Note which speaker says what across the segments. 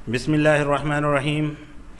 Speaker 1: बिस्मिल्लाहिर्रहमानिर्रहीम।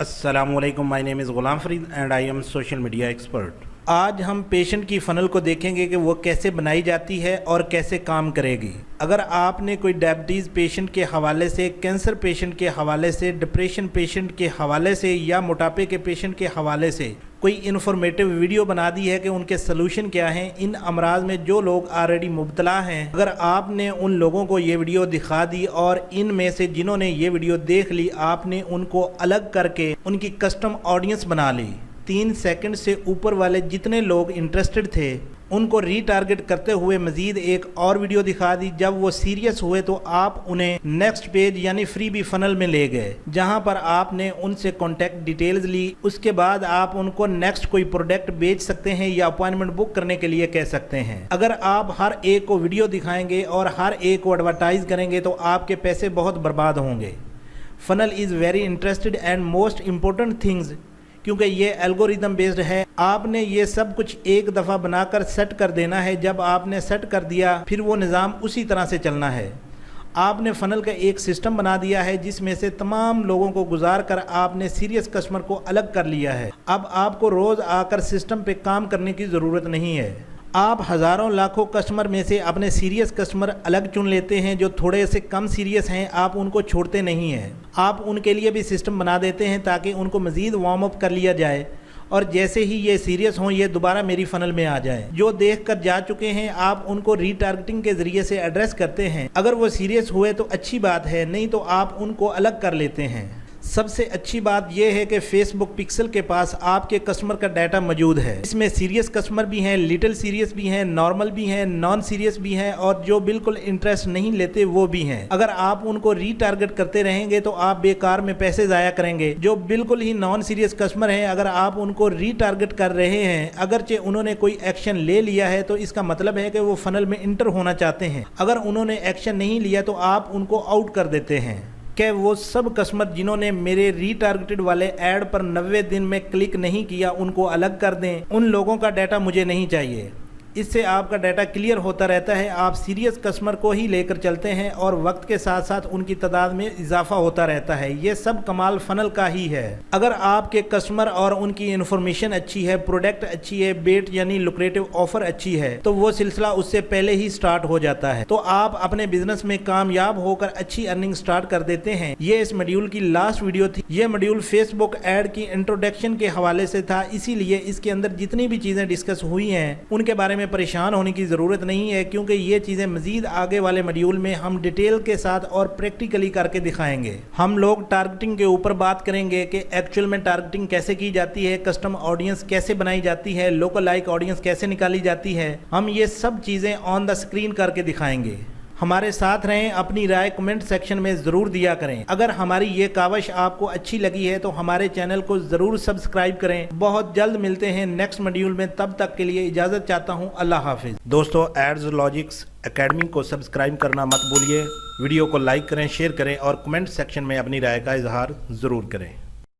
Speaker 1: अस्सलामु अलैकुम। My name is Ghulam Farid and I am social media expert. आज हम पेशेंट की फ़नल को देखेंगे कि वो कैसे बनाई जाती है और कैसे काम करेगी। अगर आपने कोई डायबिटीज़ पेशेंट के हवाले से, कैंसर पेशेंट के हवाले से, डिप्रेशन पेशेंट के हवाले से या मोटापे के पेशेंट के हवाले से कोई इन्फॉर्मेटिव वीडियो बना दी है कि उनके सलूशन क्या हैं इन अमराज में जो लोग ऑलरेडी मुब्तला हैं, अगर आपने उन लोगों को ये वीडियो दिखा दी और इनमें से जिन्होंने ये वीडियो देख ली आपने उनको अलग करके उनकी कस्टम ऑडियंस बना ली, 3 सेकंड से ऊपर वाले जितने लोग इंटरेस्टेड थे उनको रीटारगेट करते हुए मज़ीद एक और वीडियो दिखा दी। जब वो सीरियस हुए तो आप उन्हें नेक्स्ट पेज यानी फ्री बी फनल में ले गए, जहां पर आपने उनसे कॉन्टैक्ट डिटेल्स ली। उसके बाद आप उनको नेक्स्ट कोई प्रोडक्ट बेच सकते हैं या अपॉइंटमेंट बुक करने के लिए कह सकते हैं। अगर आप हर एक को वीडियो दिखाएंगे और हर एक को एडवर्टाइज करेंगे तो आपके पैसे बहुत बर्बाद होंगे। Funnel is very interested and most important things, क्योंकि ये एल्गोरिदम बेस्ड है। आपने ये सब कुछ एक दफ़ा बनाकर सेट कर देना है। जब आपने सेट कर दिया फिर वो निज़ाम उसी तरह से चलना है। आपने फ़नल का एक सिस्टम बना दिया है जिसमें से तमाम लोगों को गुजार कर आपने सीरियस कस्टमर को अलग कर लिया है। अब आपको रोज़ आकर सिस्टम पे काम करने की ज़रूरत नहीं है। आप हज़ारों लाखों कस्टमर में से अपने सीरियस कस्टमर अलग चुन लेते हैं। जो थोड़े से कम सीरियस हैं आप उनको छोड़ते नहीं हैं। आप उनके लिए भी सिस्टम बना देते हैं ताकि उनको मज़ीद वार्म अप कर लिया जाए और जैसे ही ये सीरियस हों ये दोबारा मेरी फ़नल में आ जाए। जो देख कर जा चुके हैं आप उनको रीटारगेटिंग के ज़रिए से एड्रेस करते हैं। अगर वो सीरियस हुए तो अच्छी बात है, नहीं तो आप उनको अलग कर लेते हैं। सबसे अच्छी बात यह है कि फेसबुक पिक्सल के पास आपके कस्टमर का डाटा मौजूद है। इसमें सीरियस कस्टमर भी हैं, लिटिल सीरियस भी हैं, नॉर्मल भी हैं, नॉन सीरियस भी हैं और जो बिल्कुल इंटरेस्ट नहीं लेते वो भी हैं। अगर आप उनको रीटारगेट करते रहेंगे तो आप बेकार में पैसे ज़ाया करेंगे। जो बिल्कुल ही नॉन सीरियस कस्टमर हैं अगर आप उनको रीटारगेट कर रहे हैं, अगरचे उन्होंने कोई एक्शन ले लिया है तो इसका मतलब है कि वो फनल में इंटर होना चाहते हैं। अगर उन्होंने एक्शन नहीं लिया तो आप उनको आउट कर देते हैं। कि वो सब कस्टमर जिन्होंने मेरे रीटारगेटेड वाले ऐड पर 90 दिन में क्लिक नहीं किया उनको अलग कर दें। उन लोगों का डाटा मुझे नहीं चाहिए। इससे आपका डाटा क्लियर होता रहता है। आप सीरियस कस्टमर को ही लेकर चलते हैं और वक्त के साथ साथ उनकी तादाद में इजाफा होता रहता है। ये सब कमाल फनल का ही है। अगर आपके कस्टमर और उनकी इन्फॉर्मेशन अच्छी है, प्रोडक्ट अच्छी है, बेट यानी लुक्रेटिव ऑफर अच्छी है तो वो सिलसिला उससे पहले ही स्टार्ट हो जाता है। तो आप अपने बिजनेस में कामयाब होकर अच्छी अर्निंग स्टार्ट कर देते हैं। ये इस मॉड्यूल की लास्ट वीडियो थी। ये मॉड्यूल फेसबुक ऐड की इंट्रोडक्शन के हवाले से था, इसीलिए इसके अंदर जितनी भी चीजें डिस्कस हुई हैं उनके बारे में परेशान होने की ज़रूरत नहीं है, क्योंकि ये चीज़ें मज़ीद आगे वाले मॉड्यूल में हम डिटेल के साथ और प्रैक्टिकली करके दिखाएंगे। हम लोग टारगेटिंग के ऊपर बात करेंगे कि एक्चुअल में टारगेटिंग कैसे की जाती है, कस्टम ऑडियंस कैसे बनाई जाती है, लोकल लाइक ऑडियंस कैसे निकाली जाती है। हम ये सब चीज़ें ऑन द स्क्रीन करके दिखाएंगे। हमारे साथ रहें, अपनी राय कमेंट सेक्शन में ज़रूर दिया करें। अगर हमारी ये कावश आपको अच्छी लगी है तो हमारे चैनल को ज़रूर सब्सक्राइब करें। बहुत जल्द मिलते हैं नेक्स्ट मॉड्यूल में, तब तक के लिए इजाज़त चाहता हूँ। अल्लाह हाफिज़। दोस्तों, एड्सलॉजिक्स एकेडमी को सब्सक्राइब करना मत भूलिए। वीडियो को लाइक करें, शेयर करें और कमेंट सेक्शन में अपनी राय का इजहार ज़रूर करें।